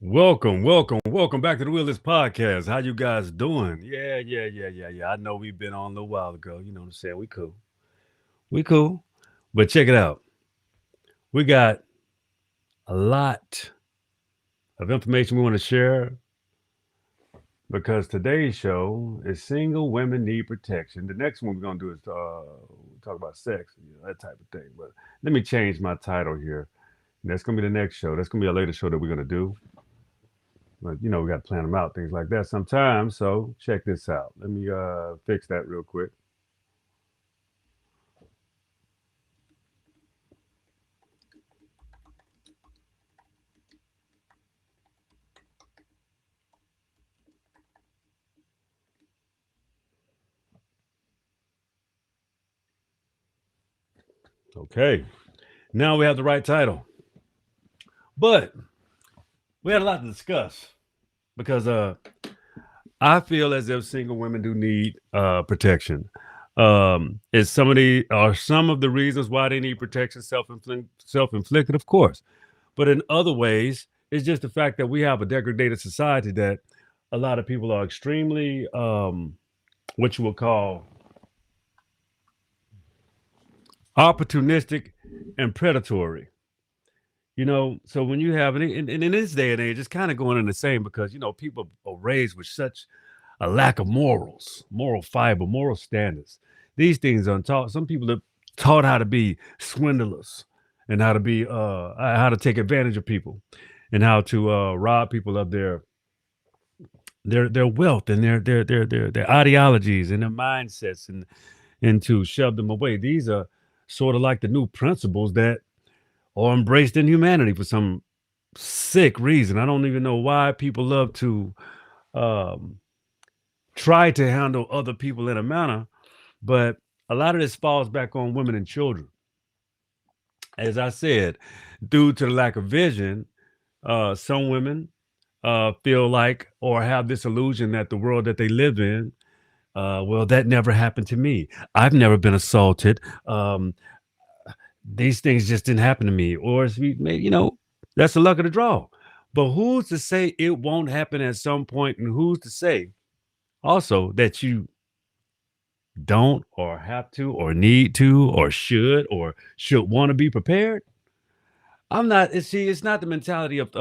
Welcome back to the Willis Podcast. How you guys doing? Yeah. I know we've been on a little while ago. You know what I'm saying? We cool. But check it out. We got a lot of information we want to share because today's show is Single Women Need Protection. The next one we're gonna do is talk about sex, that type of thing. But let me change my title here. That's gonna be the next show. That's gonna be a later show that we're gonna do. But we got to plan them out, things like that sometimes. So check this out. Let me fix that real quick. Okay. Now we have the right title. But we had a lot to discuss because I feel as if single women do need protection. Is some of the reasons why they need protection self-inflicted, of course, but in other ways, it's just the fact that we have a degraded society that a lot of people are extremely what you would call opportunistic and predatory. So when you have, and in this day and age, it's kind of going in the same because, people are raised with such a lack of morals, moral fiber, moral standards. These things are taught. Some people are taught how to be swindlers and how to take advantage of people and how to rob people of their wealth and their ideologies and their mindsets and to shove them away. These are sort of like the new principles that are embraced in humanity for some sick reason. I don't even know why people love to um, try to handle other people in a manner, but a lot of this falls back on women and children. As I said, due to the lack of vision, some women feel like or have this illusion that the world that they live in, well, that never happened to me. I've never been assaulted. These things just didn't happen to me. Or it's maybe, that's the luck of the draw. But who's to say it won't happen at some point? And who's to say also that you don't or have to or need to or should want to be prepared? I'm not, see, it's not the mentality of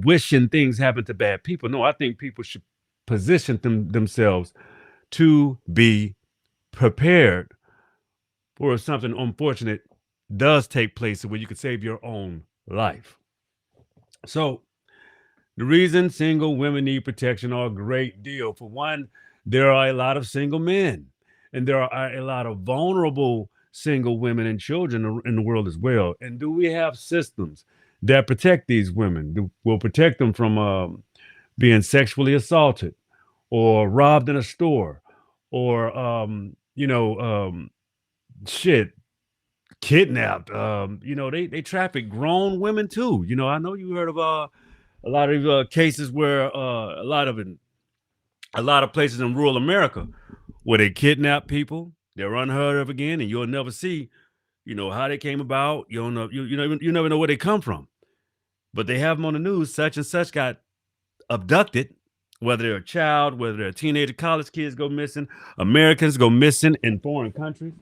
wishing things happen to bad people. No, I think people should position themselves to be prepared for if something unfortunate does take place where you could save your own life. So the reason single women need protection are a great deal. For one, there are a lot of single men, and there are a lot of vulnerable single women and children in the world as well. And do we have systems that protect these women? Will protect them from being sexually assaulted or robbed in a store or shit, kidnapped. They traffic grown women too. I know you heard of a lot of cases where a lot of places in rural America where they kidnap people, they're unheard of again, and you'll never see, how they came about. You don't know, you never know where they come from, but they have them on the news. Such and such got abducted. Whether they're a child, whether they're a teenager, college kids go missing, Americans go missing in foreign countries.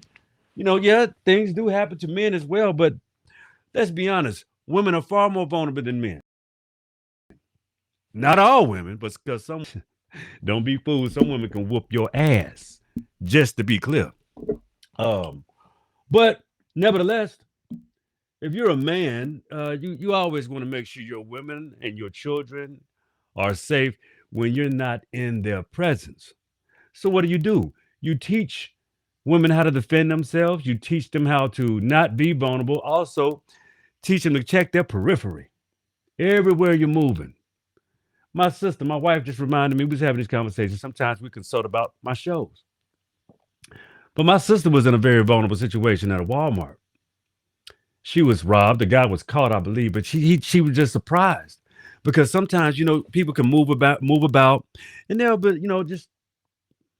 Yeah, things do happen to men as well, but let's be honest, women are far more vulnerable than men. Not all women, but because some don't be fooled, some women can whoop your ass. Just to be clear. Um, but nevertheless, if you're a man, you always want to make sure your women and your children are safe when you're not in their presence. So what do? You teach women how to defend themselves. You teach them how to not be vulnerable. Also, teach them to check their periphery everywhere you're moving. My sister, my wife just reminded me, we was having this conversation. Sometimes we consult about my shows. But my sister was in a very vulnerable situation at a Walmart. She was robbed. The guy was caught, I believe, but she was just surprised because sometimes people can move about, and they'll be just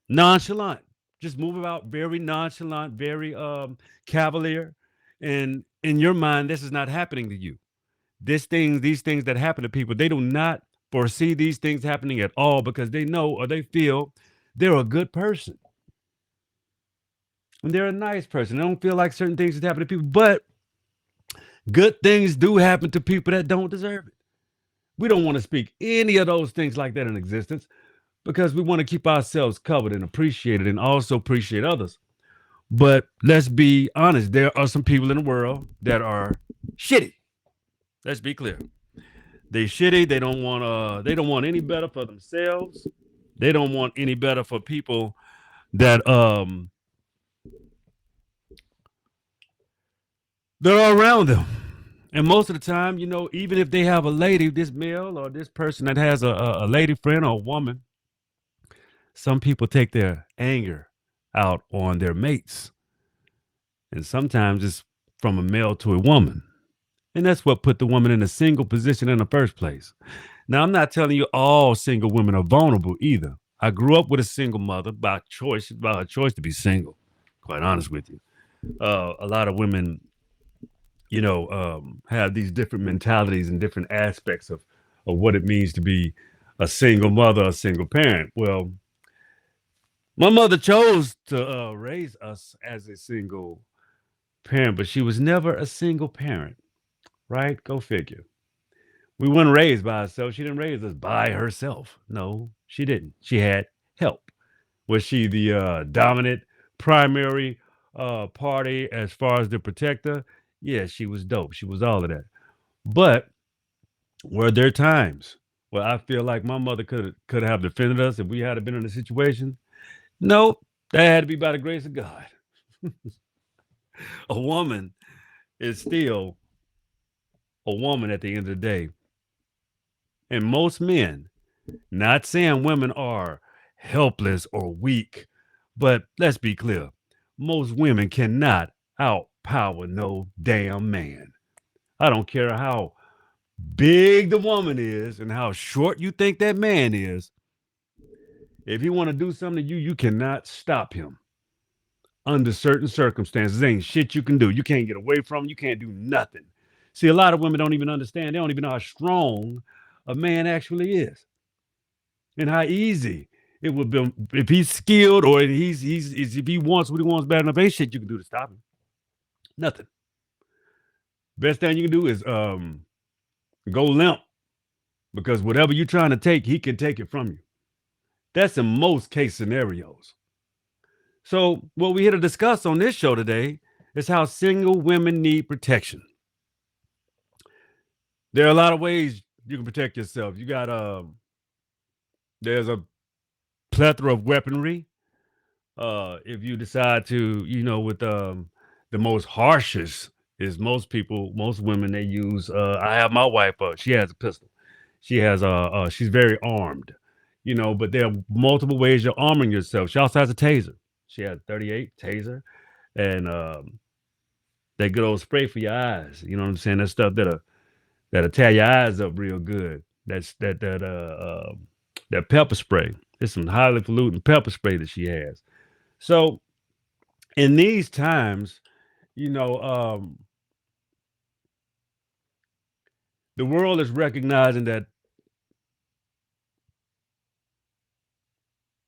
nonchalant, just move about very nonchalant, very cavalier, and in your mind, this is not happening to you. these things that happen to people, they do not foresee these things happening at all because they know or they feel they're a good person and they're a nice person. They don't feel like certain things that happen to people, but good things do happen to people that don't deserve it. We don't want to speak any of those things like that in existence because we want to keep ourselves covered and appreciated and also appreciate others. But let's be honest, there are some people in the world that are shitty. Let's be clear. They shitty. They don't want any better for themselves. They don't want any better for people that that are around them. And most of the time, even if they have a lady, this male or this person that has a lady friend or a woman, some people take their anger out on their mates. And sometimes it's from a male to a woman. And that's what put the woman in a single position in the first place. Now, I'm not telling you all single women are vulnerable either. I grew up with a single mother by choice. It's by her choice to be single, quite honest with you. A lot of women, have these different mentalities and different aspects of what it means to be a single mother, a single parent. Well, my mother chose to raise us as a single parent, but she was never a single parent, right? Go figure. We weren't raised by ourselves. She didn't raise us by herself. No, she didn't. She had help. Was she the dominant primary party as far as the protector? Yeah, she was dope. She was all of that. But were there times where I feel like my mother could have defended us if we had been in a situation? No, that had to be by the grace of God. A woman is still a woman at the end of the day. And most men, not saying women are helpless or weak, but let's be clear. Most women cannot outpower no damn man. I don't care how big the woman is and how short you think that man is. If he want to do something to you, you cannot stop him under certain circumstances. There ain't shit you can do. You can't get away from him. You can't do nothing. See, a lot of women don't even understand. They don't even know how strong a man actually is and how easy it would be if he's skilled or if he wants what he wants bad enough. Ain't shit you can do to stop him. Nothing. Best thing you can do is go limp because whatever you're trying to take, he can take it from you. That's in most case scenarios. So, what we're here to discuss on this show today is how single women need protection. There are a lot of ways you can protect yourself. You got there's a plethora of weaponry. If you decide to, with the most harshest is most women they use. I have my wife. She has a pistol. She has she's very armed. But there are multiple ways you're arming yourself. She also has a taser. She has 38 taser, and that good old spray for your eyes. You know what I'm saying? That stuff that'll tear your eyes up real good. That pepper spray. It's some highly polluting pepper spray that she has. So in these times, you know, um, the world is recognizing that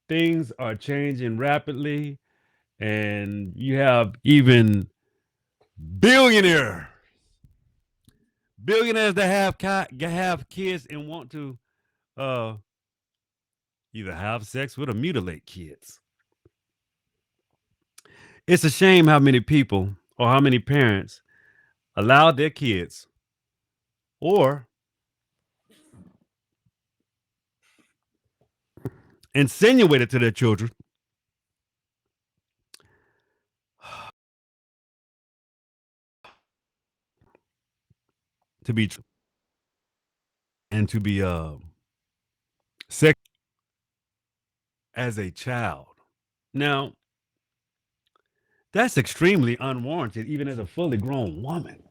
things are changing rapidly, and you have even billionaire billionaires that have kids and want to uh, either have sex with or mutilate kids. It's a shame how many people or how many parents allow their kids or insinuate it to their children to be and to be sex as a child. Now, that's extremely unwarranted, even as a fully grown woman.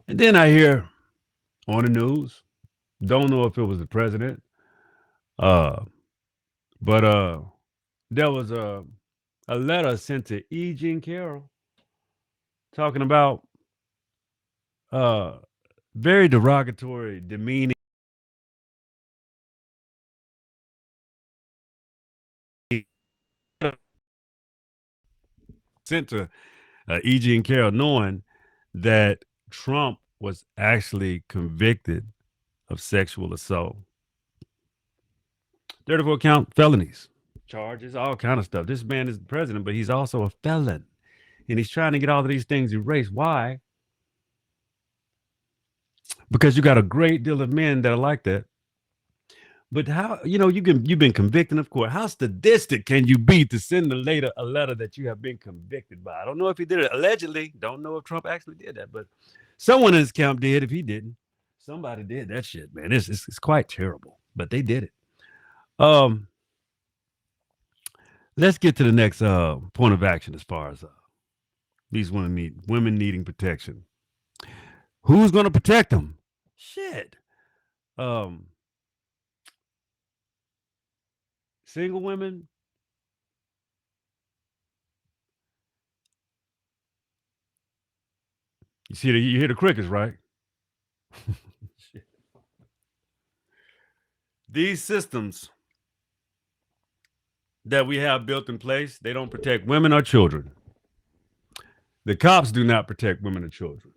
And then I hear on the news, don't know if it was the president, uh, but there was a letter sent to E. Jean Carroll talking about uh, very derogatory, demeaning sent to E.G. and Carol, knowing that Trump was actually convicted of sexual assault, 34 count felonies, charges, all kind of stuff. This man is the president, but he's also a felon, and he's trying to get all of these things erased. Why? Because you got a great deal of men that are like that. But how, you've been convicted of court. How sadistic can you be to send a letter that you have been convicted by? I don't know if he did it allegedly. Don't know if Trump actually did that, but someone in his camp did. If he didn't, somebody did that shit, man. It's quite terrible, but they did it. Um, let's get to the next point of action as far as these women needing protection. Who's going to protect them? Shit. Um, Single women. You hear the crickets, right? These systems that we have built in place, they don't protect women or children. The cops do not protect women or children.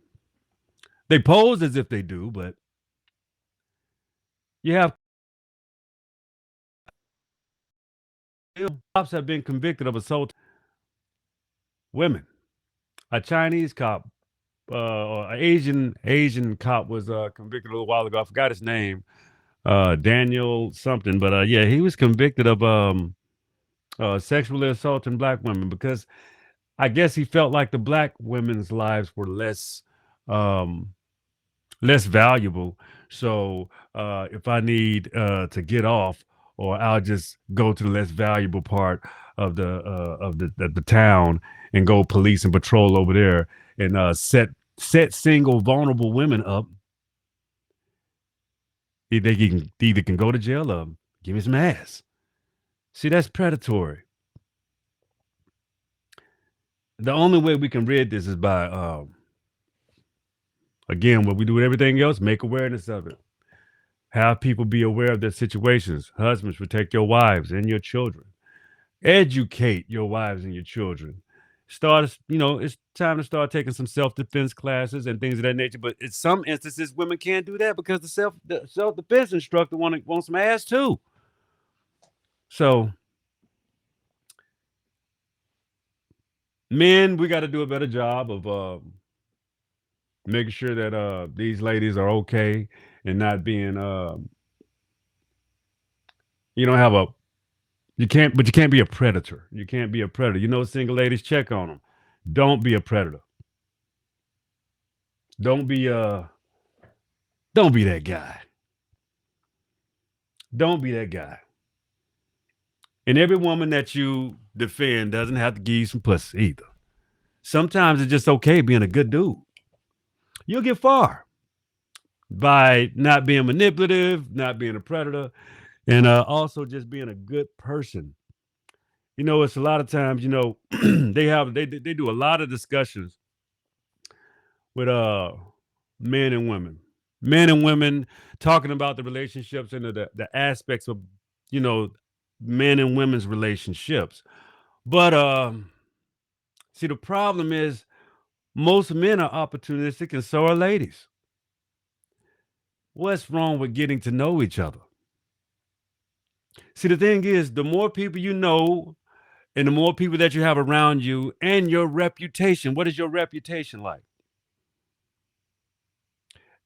They pose as if they do, but you have cops have been convicted of assault women. A Chinese cop or an Asian cop was convicted a little while ago. I forgot his name, Daniel something, but yeah, he was convicted of sexually assaulting black women because I guess he felt like the black women's lives were um, less valuable. So if I need to get off, or I'll just go to the less valuable part of the town and go police and patrol over there and set single vulnerable women up. They can either can go to jail or give me some ass. See, that's predatory. The only way we can rid this is by again, what we do with everything else, make awareness of it. Have people be aware of their situations. Husbands, protect your wives and your children. Educate your wives and your children. It's time to start taking some self-defense classes and things of that nature. But in some instances, women can't do that because the self-defense instructor wants some ass too. So men, we got to do a better job of making sure that these ladies are okay and not being you don't have a you can't be a predator. You can't be a predator. Single ladies, check on them. Don't be a predator. Don't be don't be that guy. Don't be that guy. And every woman that you defend doesn't have to give you some pussy either. Sometimes it's just okay being a good dude. You'll get far by not being manipulative, not being a predator, and also just being a good person. It's a lot of times, they do a lot of discussions with men and women. Men and women talking about the relationships and the aspects of, you know, men and women's relationships. But see, the problem is most men are opportunistic and so are ladies. What's wrong with getting to know each other? See, the thing is, the more people you know and the more people that you have around you and your reputation, what is your reputation like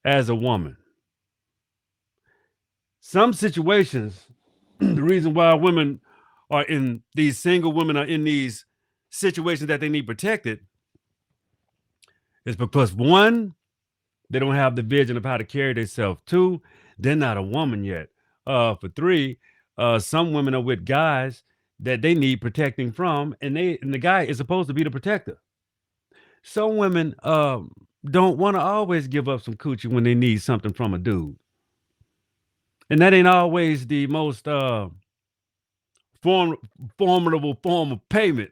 as a woman? Some situations, the reason why single women are in these situations that they need protected is because one, they don't have the vision of how to carry themselves. Two, they're not a woman yet. For three, some women are with guys that they need protecting from, and the guy is supposed to be the protector. Some women don't want to always give up some coochie when they need something from a dude, and that ain't always the most form formidable form of payment.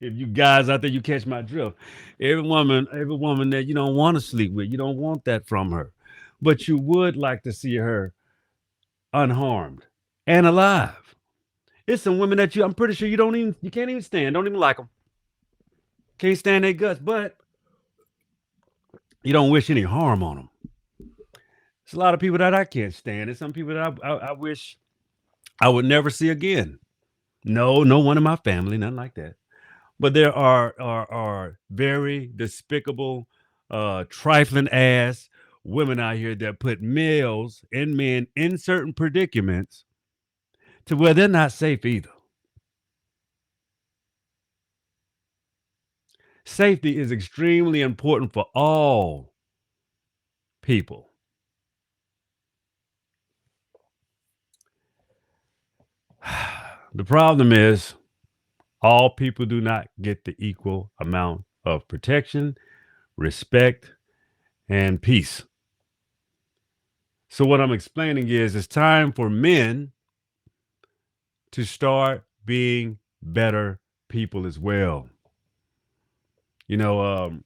If you guys out there, you catch my drift. Every woman that you don't want to sleep with, you don't want that from her. But you would like to see her unharmed and alive. It's some women that I'm pretty sure you can't even stand, don't even like them, can't stand their guts, but you don't wish any harm on them. It's a lot of people that I can't stand. It's some people that I wish I would never see again. No, no one in my family, nothing like that. But there are very despicable, trifling ass women out here that put males and men in certain predicaments to where they're not safe either. Safety is extremely important for all people. The problem is all people do not get the equal amount of protection, respect, and peace. So what I'm explaining is it's time for men to start being better people as well. You know,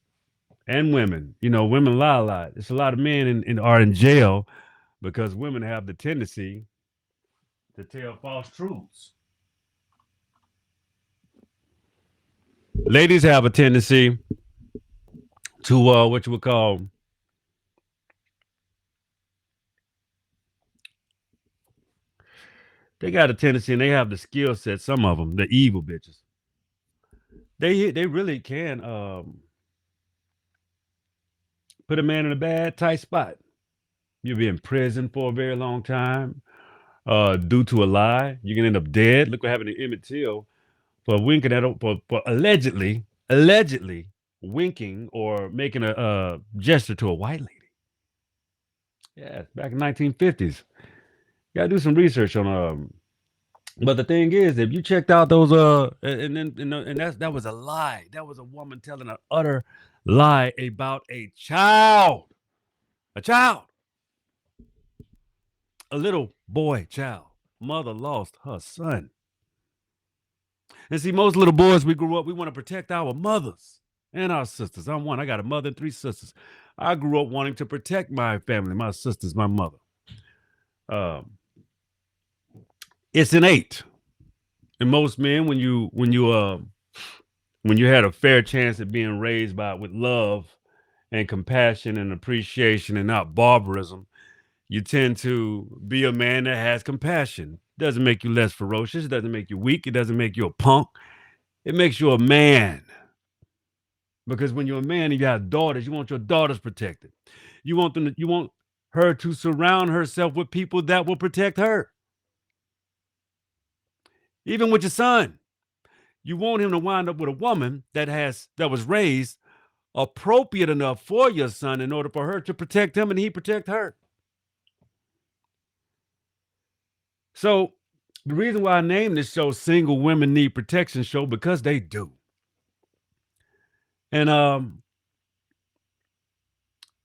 and women. You know, women lie a lot. It's a lot of men are in jail because women have the tendency to tell false truths. Ladies have a tendency to what you would call they got a tendency and they have the skill set. Some of them, the evil bitches, they really can put a man in a bad tight spot. You'll be in prison for a very long time due to a lie. You can end up dead. Look what happened to Emmett Till for winking at for allegedly winking or making a gesture to a white lady. Yeah, back in 1950s. You gotta do some research on but the thing is, if you checked out those and that was a lie. That was a woman telling an utter lie about a child. A child. A little boy child. Mother lost her son. And see, most little boys we grew up, we want to protect our mothers and our sisters. I'm one. I got a mother and 3 sisters. I grew up wanting to protect my family, my sisters, my mother. Um, it's innate. And most men, when you had a fair chance at being raised with love and compassion and appreciation and not barbarism, you tend to be a man that has compassion. Doesn't make you less ferocious. It doesn't make you weak. It doesn't make you a punk. It makes you a man. Because when you're a man and you have daughters, you want your daughters protected. You want her to surround herself with people that will protect her. Even with your son, you want him to wind up with a woman that was raised appropriate enough for your son in order for her to protect him and he protect her. So the reason why I named this show Single Women Need Protection Show, because they do. And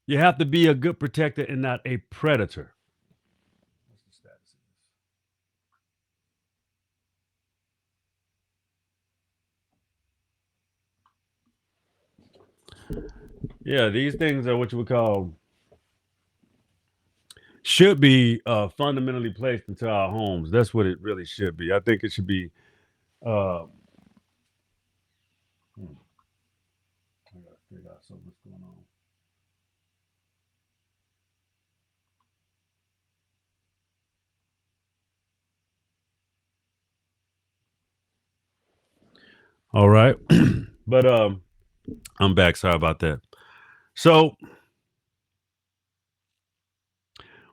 you have to be a good protector and not a predator. What's the status of this? Yeah, these things are what you would call should be fundamentally placed into our homes. That's what it really should be. I think it should be. Uh, I gotta figure out something what's going on. All right, but I'm back. Sorry about that. So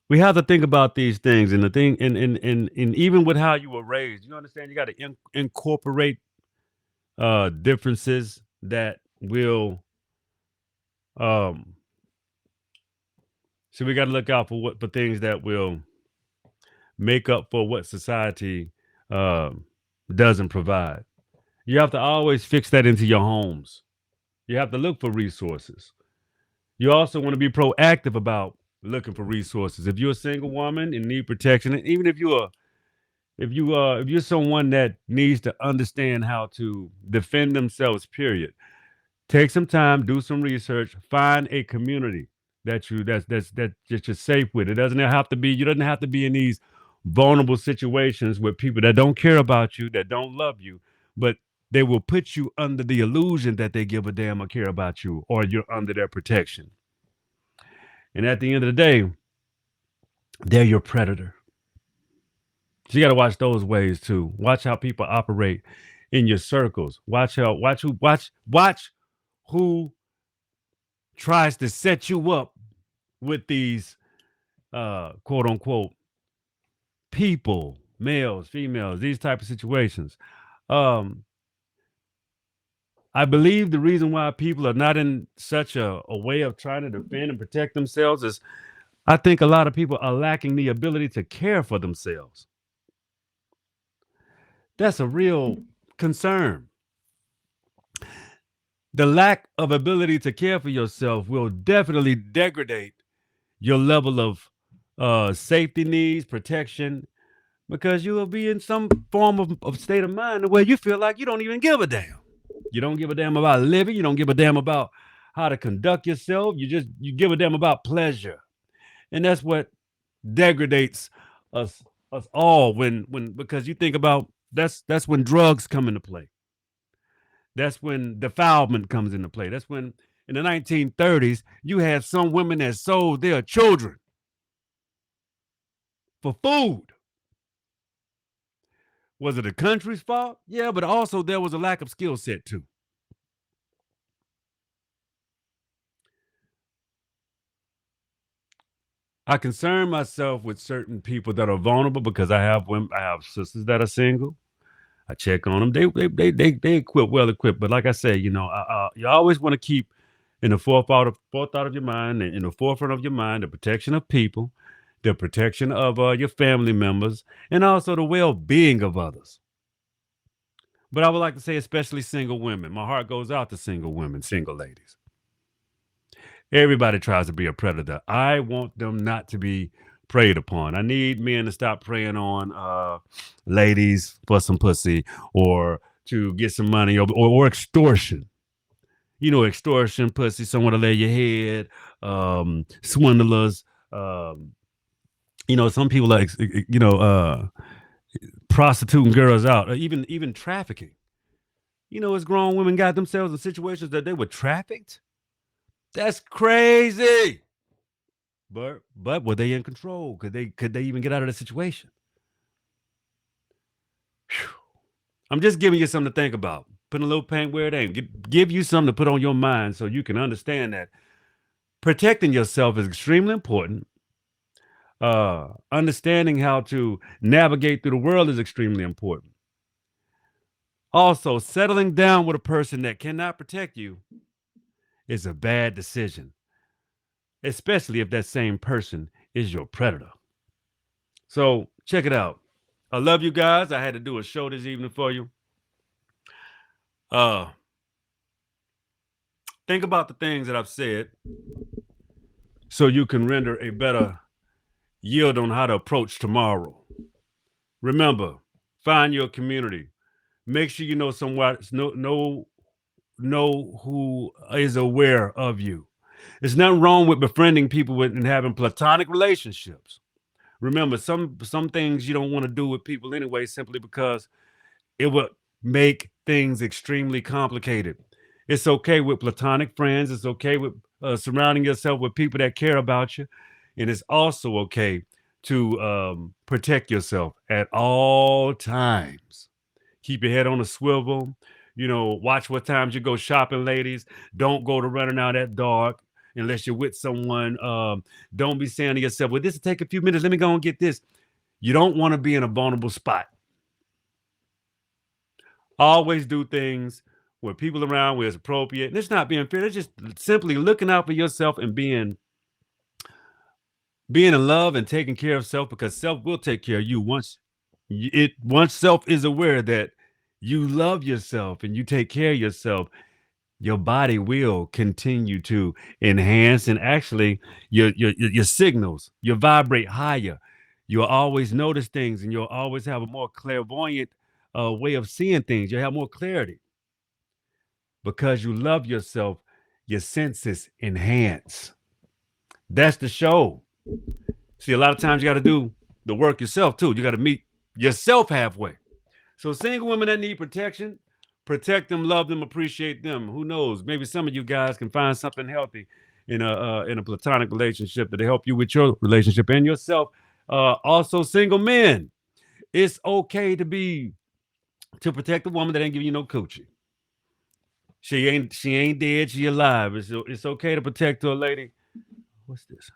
we have to think about these things, and the thing, and even with how you were raised, you understand. You got to incorporate differences that will. Um, so we got to look out for things that will make up for what society um, doesn't provide. You have to always fix that into your homes. You have to look for resources. You also want to be proactive about looking for resources. If you're a single woman and need protection, and even if you're If you're someone that needs to understand how to defend themselves, period, take some time, do some research, find a community that you're safe with. It doesn't have to be you doesn't have to be in these vulnerable situations with people that don't care about you, that don't love you, but they will put you under the illusion that they give a damn or care about you, or you're under their protection. And at the end of the day, they're your predator. So you got to watch those ways too. Watch how people operate in your circles. Watch who tries to set you up with these quote unquote people, males, females, these type of situations. Um, I believe the reason why people are not in such a way of trying to defend and protect themselves is I think a lot of people are lacking the ability to care for themselves. That's a real concern. The lack of ability to care for yourself will definitely degrade your level of safety needs, protection, because you will be in some form of state of mind where you feel like you don't even give a damn. You don't give a damn about living. You don't give a damn about how to conduct yourself. You give a damn about pleasure, and that's what degrades us us all when because you think about that's when drugs come into play. That's when defilement comes into play. That's when in the 1930s you had some women that sold their children for food. Was it the country's fault? Yeah, but also there was a lack of skill set too. I concern myself with certain people that are vulnerable because I have sisters that are single. I check on them. They equip well equipped. But like I say, you always want to keep in the forethought of your mind, in the forefront of your mind, the protection of people, the protection of your family members, and also the well being of others. But I would like to say, especially single women. My heart goes out to single women, single ladies. Everybody tries to be a predator. I want them not to be preyed upon. I need men to stop preying on ladies for some pussy or to get some money or extortion. Extortion, pussy, someone to lay your head, swindlers. Um, some people like, prostituting girls out, or even trafficking. As grown women got themselves in situations that they were trafficked. That's crazy. But were they in control? Could they even get out of the situation? Whew. I'm just giving you something to think about. Putting a little paint where it ain't. Give you something to put on your mind so you can understand that protecting yourself is extremely important. Understanding how to navigate through the world is extremely important. Also, settling down with a person that cannot protect you is a bad decision, especially if that same person is your predator. So check it out. I love you guys. I had to do a show this evening for you. Uh, think about the things that I've said so you can render a better yield on how to approach tomorrow. Remember, find your community. Make sure you know someone know who is aware of you. There's nothing wrong with befriending people and having platonic relationships. Remember, some things you don't want to do with people anyway, simply because it would make things extremely complicated. It's okay with platonic friends. It's okay with surrounding yourself with people that care about you, and it's also okay to protect yourself at all times. Keep your head on a swivel. Watch what times you go shopping, ladies. Don't go to running out at dark unless you're with someone. Don't be saying to yourself, well, this will take a few minutes. Let me go and get this. You don't want to be in a vulnerable spot. Always do things with people around where it's appropriate. And it's not being fair. It's just simply looking out for yourself and being in love and taking care of self, because self will take care of you once self is aware that you love yourself and you take care of yourself. Your body will continue to enhance, and actually your signals, you vibrate higher. You'll always notice things, and you'll always have a more clairvoyant way of seeing things. You'll have more clarity because you love yourself. Your senses enhance. That's the show. See, a lot of times you got to do the work yourself too. You got to meet yourself halfway. So, single women that need protection, protect them, love them, appreciate them. Who knows? Maybe some of you guys can find something healthy in a platonic relationship that'll help you with your relationship and yourself. Also, single men, it's okay to protect a woman that ain't giving you no coochie. She ain't dead. She alive. It's okay to protect a lady. What's this?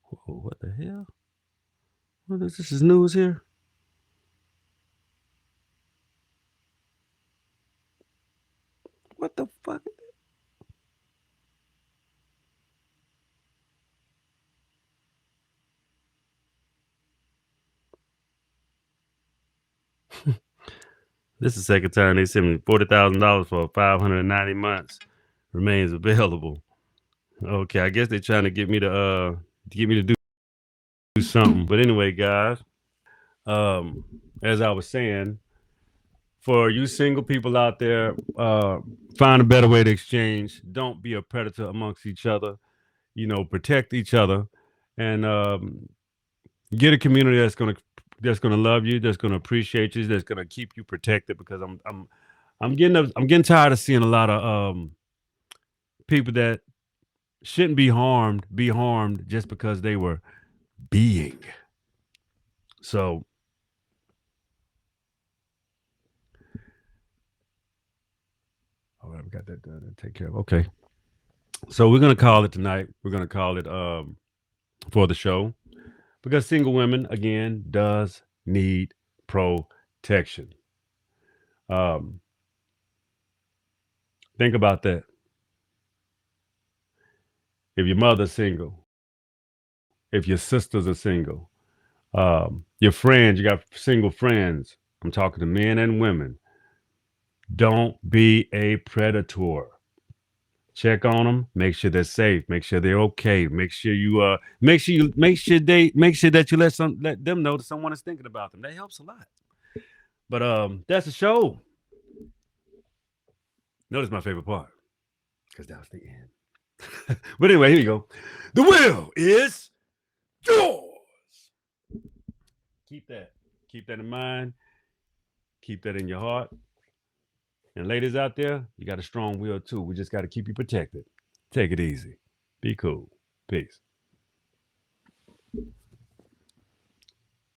Whoa, what the hell? What is this? Is news here? What the fuck? This is the second time they sent me $40,000 for 590 months. Remains available. Okay, I guess they're trying to get me to do something. But anyway, guys, as I was saying, for you single people out there, find a better way to exchange. Don't be a predator amongst each other. Protect each other, and get a community that's gonna love you, that's gonna appreciate you, that's gonna keep you protected. Because I'm getting tired of seeing a lot of people that shouldn't be harmed just because they were being. So, all right, we got that done and take care of. Okay, so we're gonna call it tonight. We're gonna call it for the show, because single women again does need protection. Um, think about that. If your mother's single, if your sisters are single, your friends, you got single friends. I'm talking to men and women. Don't be a predator. Check on them. Make sure they're safe. Make sure they're okay. Make sure that you let them know that someone is thinking about them. That helps a lot. But that's the show. Notice my favorite part, because that was the end. But anyway, here you go. The will is yours. Keep that. Keep that in mind. Keep that in your heart. And ladies out there, you got a strong will too. We just got to keep you protected. Take it easy. Be cool. Peace.